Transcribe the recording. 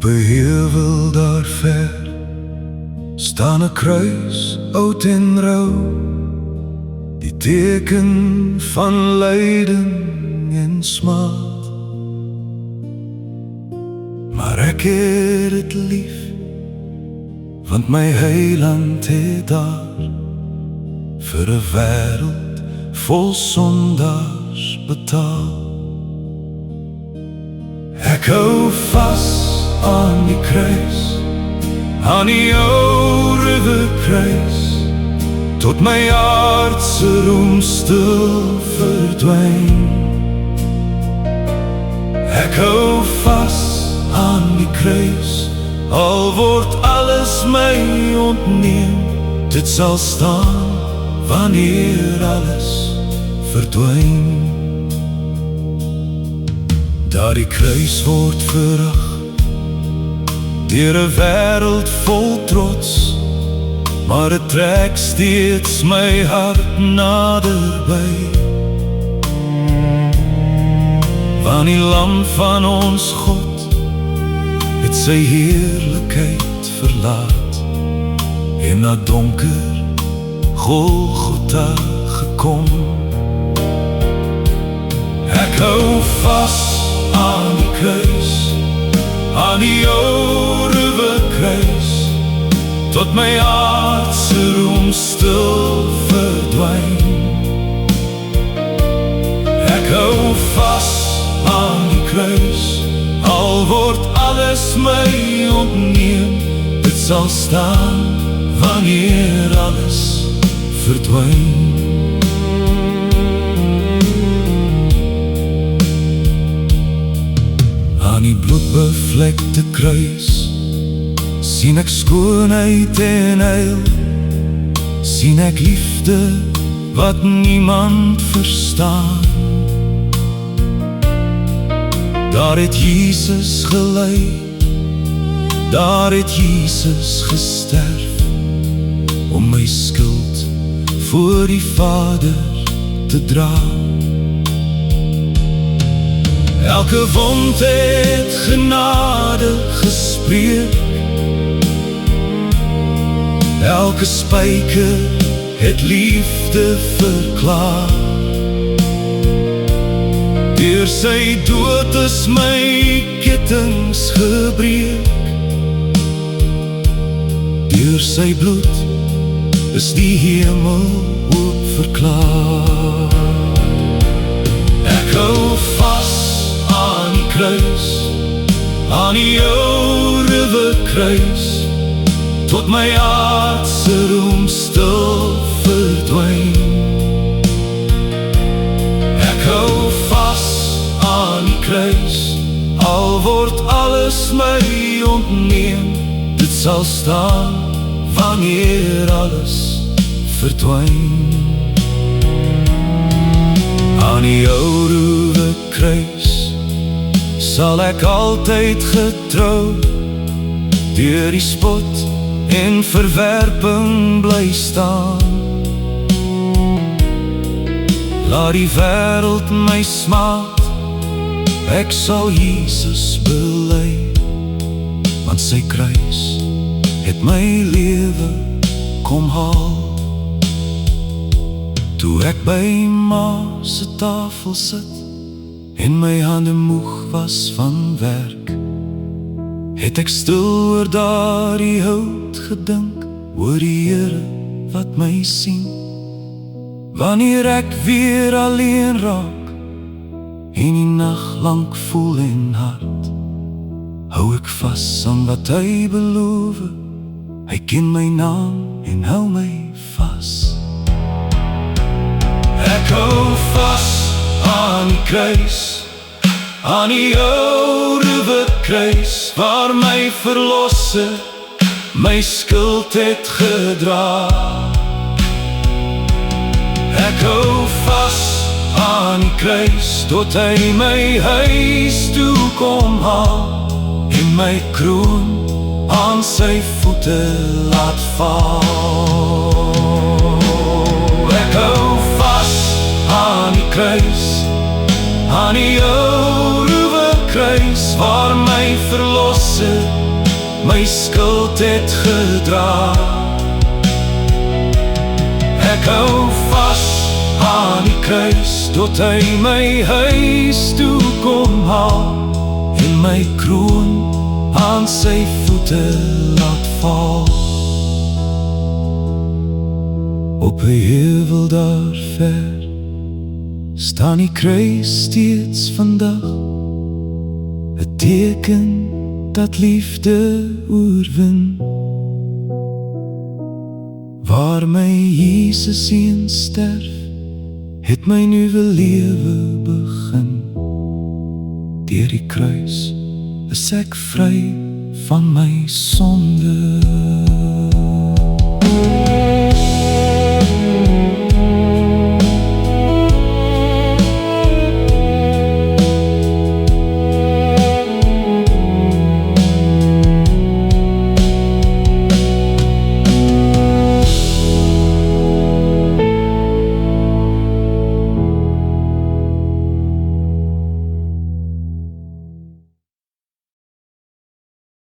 'n heuwel daar ver staan 'n kruis, oud en rou, die teken van lyding en smaak. Maar ek het dit lief, want my Heiland het daar vir 'n wêreld vol sondaars betaal. Ek hou vas aan die kruis, aan die ou kruis, tot my aardse roem stil verdwyn. Ek hou vas aan die kruis, al word alles my ontneem, dit sal staan wanneer alles verdwyn. Daardie kruis word verag deur 'n wêreld vol trots, maar het trek steeds my hart naderby. Want die lam van ons God het sy heerlikheid verlaat en na donker Golgotha gekom. Ek hou vas aan die kruis, aan die ou kruis, tot my aardse roem stil verdwyn. Ek hou vas aan die kruis, al word alles my ontneem, dit sal staan wanneer alles verdwyn. Aan die bloedbevlekte kruis sien ek skoonheid en heil, sien ek liefde wat niemand verstaan. Daar het Jesus gelei, daar het Jesus gesterf, om my skuld voor die Vader te dra. Elke wond het genade gespreek, elke spyker het liefde verklaar. Deur sy dood is my kettings gebreek, deur sy bloed is die hemel oop verklaar. Ek hou vas aan die kruis, aan die ou kruis, tot my aardse roem stil verdwyn. Ek hou vas aan die kruis, al word alles my ontneem, dit sal staan wanneer alles verdwyn. Aan die ou kruis sal ek altyd getrou deur die spot en verwerping bly staan. Laat die wêreld my smaak, ek sal Jesus bely, want sy kruis het my lewe kom haal. Toe ek by ma se tafel sit en my hande moeg was van werk, het ek stil oor daardie hout gedink, oor die Here wat my sien. Wanneer ek weer alleen raak en die nag lank voel en hard, hou ek vas aan wat hy beloof, hy ken my naam en hou my vas. Ek hou vas aan die kruis, aan die ou kruis, waar my verlosser my skuld het gedra. Ek hou vas aan die kruis, tot hy my huis toe kom haal, en my kroon aan sy voete laat val. Ek hou vas aan die kruis, aan die ou kruis waar my verlosser my skuld het gedra. Ek hou vas aan die kruis tot hy my huis toe kom haal en my kroon aan sy voete laat val. Op 'n heuwel daar ver staan die kruis steeds vandag, 'n teken dat liefde oorwin. Waar my Jesus seun sterf, het my nuwe lewe begin. Deur die kruis is ek vry van my sonde.